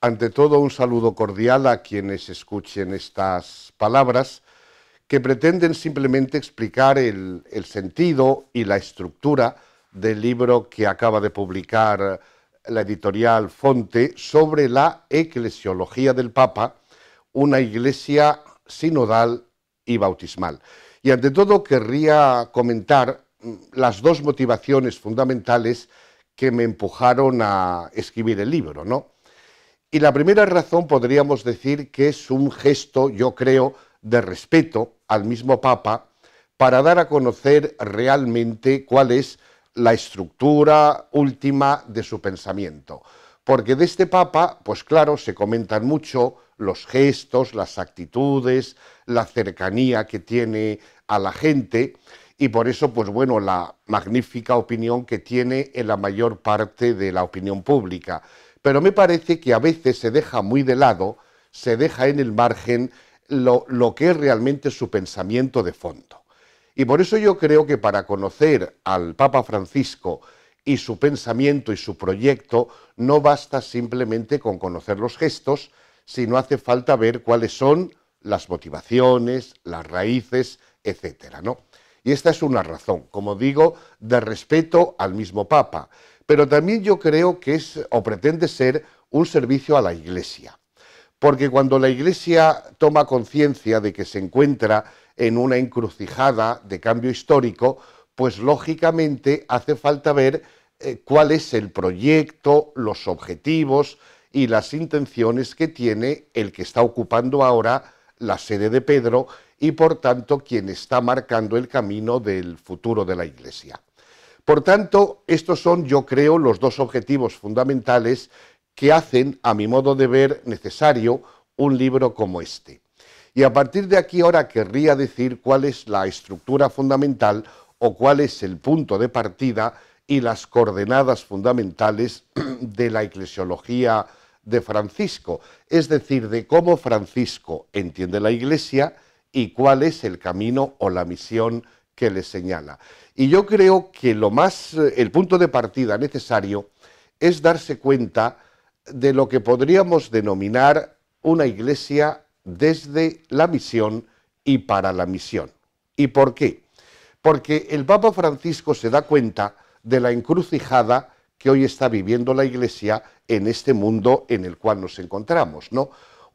Ante todo, un saludo cordial a quienes escuchen estas palabras que pretenden simplemente explicar el sentido y la estructura del libro que acaba de publicar la editorial Fonte sobre la eclesiología del Papa, una iglesia sinodal y bautismal. Y ante todo querría comentar las dos motivaciones fundamentales que me empujaron a escribir el libro, ¿no? Y la primera razón podríamos decir que es un gesto, yo creo, de respeto al mismo Papa para dar a conocer realmente cuál es la estructura última de su pensamiento. Porque de este Papa, pues claro, se comentan mucho los gestos, las actitudes, la cercanía que tiene a la gente y por eso, pues bueno, la magnífica opinión que tiene en la mayor parte de la opinión pública. Pero me parece que a veces se deja muy de lado, se deja en el margen lo que es realmente su pensamiento de fondo. Y por eso yo creo que para conocer al Papa Francisco y su pensamiento y su proyecto, no basta simplemente con conocer los gestos, sino hace falta ver cuáles son las motivaciones, las raíces, etcétera, ¿no? Y esta es una razón, como digo, de respeto al mismo Papa. Pero también yo creo que es o pretende ser un servicio a la Iglesia. Porque cuando la Iglesia toma conciencia de que se encuentra en una encrucijada de cambio histórico, pues lógicamente hace falta ver cuál es el proyecto, los objetivos y las intenciones que tiene el que está ocupando ahora la sede de Pedro y por tanto quien está marcando el camino del futuro de la Iglesia. Por tanto, estos son, yo creo, los dos objetivos fundamentales que hacen, a mi modo de ver, necesario un libro como este. Y a partir de aquí ahora querría decir cuál es la estructura fundamental o cuál es el punto de partida y las coordenadas fundamentales de la eclesiología de Francisco, es decir, de cómo Francisco entiende la Iglesia y cuál es el camino o la misión que le señala. Y yo creo que el punto de partida necesario es darse cuenta de lo que podríamos denominar una iglesia desde la misión y para la misión. ¿Y por qué? Porque el Papa Francisco se da cuenta de la encrucijada que hoy está viviendo la Iglesia en este mundo en el cual nos encontramos, ¿no?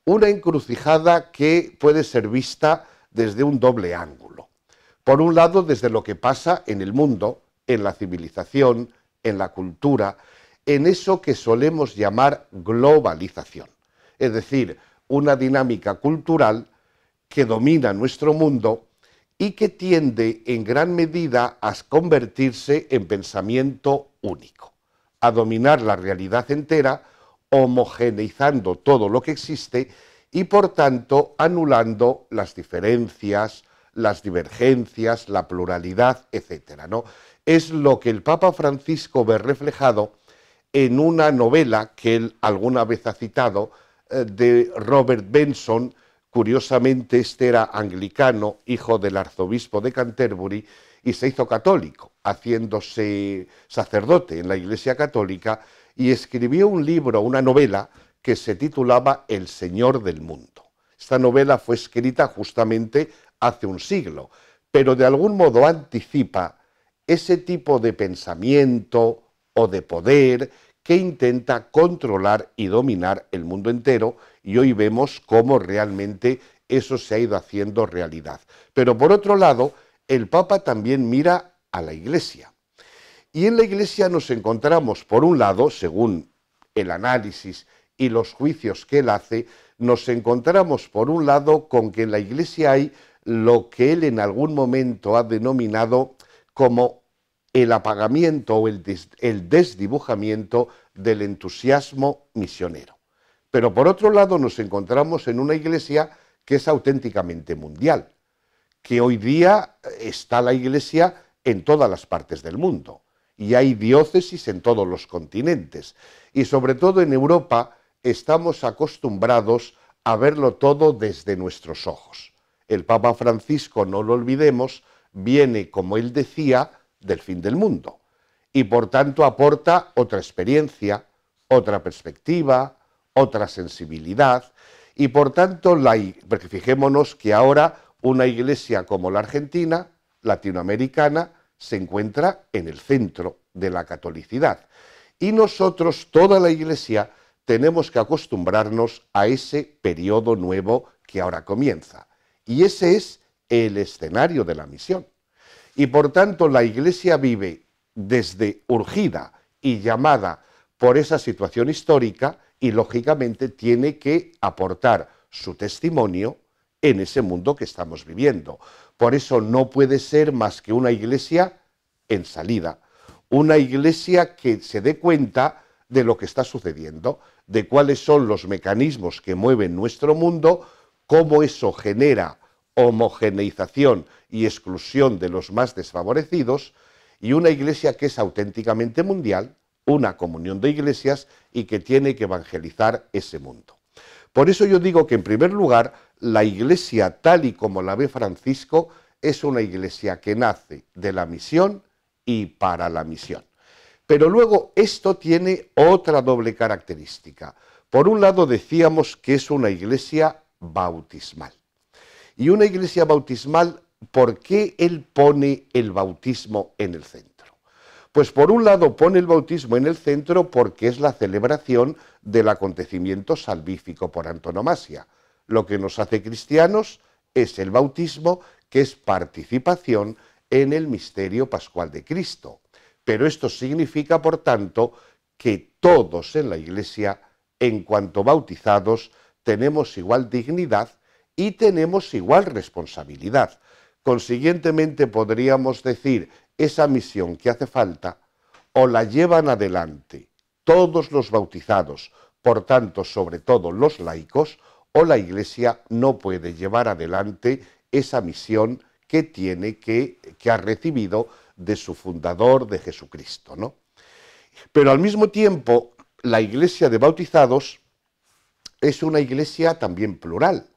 Una encrucijada que puede ser vista desde un doble ángulo. Por un lado, desde lo que pasa en el mundo, en la civilización, en la cultura, en eso que solemos llamar globalización. Es decir, una dinámica cultural que domina nuestro mundo y que tiende en gran medida a convertirse en pensamiento único, a dominar la realidad entera, homogeneizando todo lo que existe y por tanto anulando las diferencias, las divergencias, la pluralidad, etcétera, ¿no? Es lo que el Papa Francisco ve reflejado en una novela que él alguna vez ha citado de Robert Benson. Curiosamente, este era anglicano, hijo del arzobispo de Canterbury, y se hizo católico, haciéndose sacerdote en la Iglesia Católica, y escribió un libro, una novela, que se titulaba El Señor del Mundo. Esta novela fue escrita justamente hace un siglo, pero de algún modo anticipa ese tipo de pensamiento o de poder que intenta controlar y dominar el mundo entero, y hoy vemos cómo realmente eso se ha ido haciendo realidad. Pero por otro lado, el Papa también mira a la Iglesia. Y en la Iglesia nos encontramos, por un lado, según el análisis y los juicios que él hace, nos encontramos por un lado con que en la Iglesia hay lo que él en algún momento ha denominado como el apagamiento o el desdibujamiento del entusiasmo misionero. Pero por otro lado nos encontramos en una Iglesia que es auténticamente mundial, que hoy día está la Iglesia en todas las partes del mundo y hay diócesis en todos los continentes y sobre todo en Europa estamos acostumbrados a verlo todo desde nuestros ojos. El Papa Francisco, no lo olvidemos, viene, como él decía, del fin del mundo y por tanto aporta otra experiencia, otra perspectiva, otra sensibilidad, y por tanto, porque fijémonos que ahora una iglesia como la argentina, latinoamericana, se encuentra en el centro de la catolicidad. Y nosotros, toda la iglesia, tenemos que acostumbrarnos a ese periodo nuevo que ahora comienza. Y ese es el escenario de la misión. Y por tanto, la iglesia vive desde urgida y llamada por esa situación histórica y lógicamente tiene que aportar su testimonio en ese mundo que estamos viviendo. Por eso no puede ser más que una iglesia en salida, una iglesia que se dé cuenta de lo que está sucediendo, de cuáles son los mecanismos que mueven nuestro mundo, cómo eso genera homogeneización y exclusión de los más desfavorecidos, y una iglesia que es auténticamente mundial, una comunión de iglesias y que tiene que evangelizar ese mundo. Por eso yo digo que en primer lugar la iglesia tal y como la ve Francisco es una iglesia que nace de la misión y para la misión. Pero luego esto tiene otra doble característica. Por un lado decíamos que es una iglesia bautismal. Y una iglesia bautismal, ¿por qué él pone el bautismo en el centro? Pues por un lado pone el bautismo en el centro porque es la celebración del acontecimiento salvífico por antonomasia. Lo que nos hace cristianos es el bautismo, que es participación en el misterio pascual de Cristo. Pero esto significa, por tanto, que todos en la Iglesia, en cuanto bautizados, tenemos igual dignidad y tenemos igual responsabilidad. Consiguientemente podríamos decir, esa misión que hace falta, o la llevan adelante todos los bautizados, por tanto, sobre todo los laicos, o la Iglesia no puede llevar adelante esa misión que ha recibido de su fundador, de Jesucristo, ¿no? Pero al mismo tiempo, la Iglesia de bautizados es una Iglesia también plural,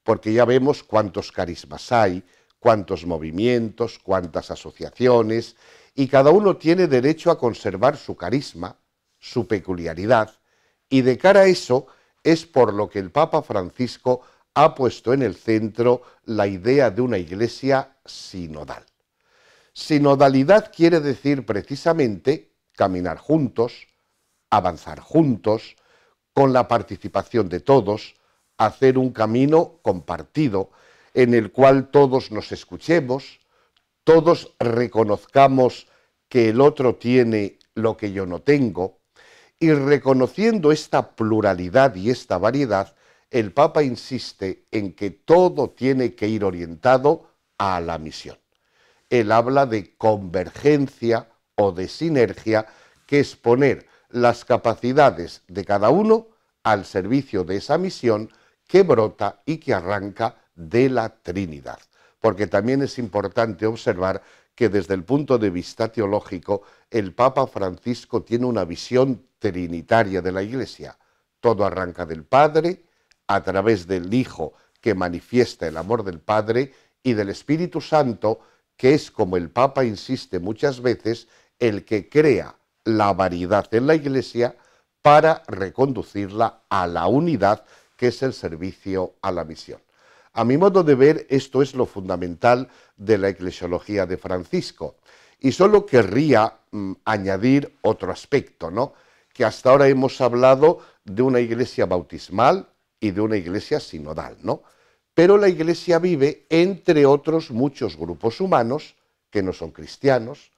porque ya vemos cuántos carismas hay, cuántos movimientos, cuántas asociaciones, y cada uno tiene derecho a conservar su carisma, su peculiaridad, y de cara a eso es por lo que el Papa Francisco ha puesto en el centro la idea de una iglesia sinodal. Sinodalidad quiere decir precisamente caminar juntos, avanzar juntos, con la participación de todos, hacer un camino compartido en el cual todos nos escuchemos, todos reconozcamos que el otro tiene lo que yo no tengo, y reconociendo esta pluralidad y esta variedad, el Papa insiste en que todo tiene que ir orientado a la misión. Él habla de convergencia o de sinergia, que es poner las capacidades de cada uno al servicio de esa misión que brota y que arranca de la Trinidad. Porque también es importante observar que desde el punto de vista teológico el Papa Francisco tiene una visión trinitaria de la Iglesia. Todo arranca del Padre, a través del Hijo que manifiesta el amor del Padre y del Espíritu Santo, que es, como el Papa insiste muchas veces, el que crea la variedad en la Iglesia para reconducirla a la unidad, que es el servicio a la misión. A mi modo de ver, esto es lo fundamental de la eclesiología de Francisco. Y solo querría añadir otro aspecto, ¿no? Que hasta ahora hemos hablado de una iglesia bautismal y de una iglesia sinodal, ¿no? Pero la iglesia vive entre otros muchos grupos humanos que no son cristianos,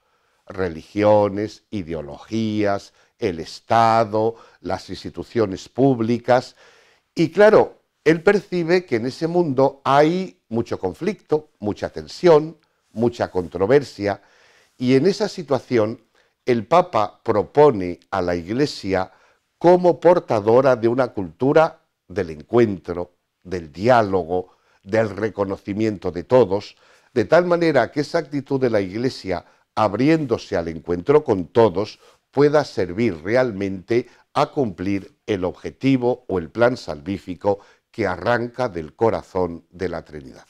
religiones, ideologías, el Estado, las instituciones públicas. Y claro, él percibe que en ese mundo hay mucho conflicto, mucha tensión, mucha controversia, y en esa situación el Papa propone a la Iglesia como portadora de una cultura del encuentro, del diálogo, del reconocimiento de todos, de tal manera que esa actitud de la Iglesia, abriéndose al encuentro con todos, pueda servir realmente a cumplir el objetivo o el plan salvífico que arranca del corazón de la Trinidad.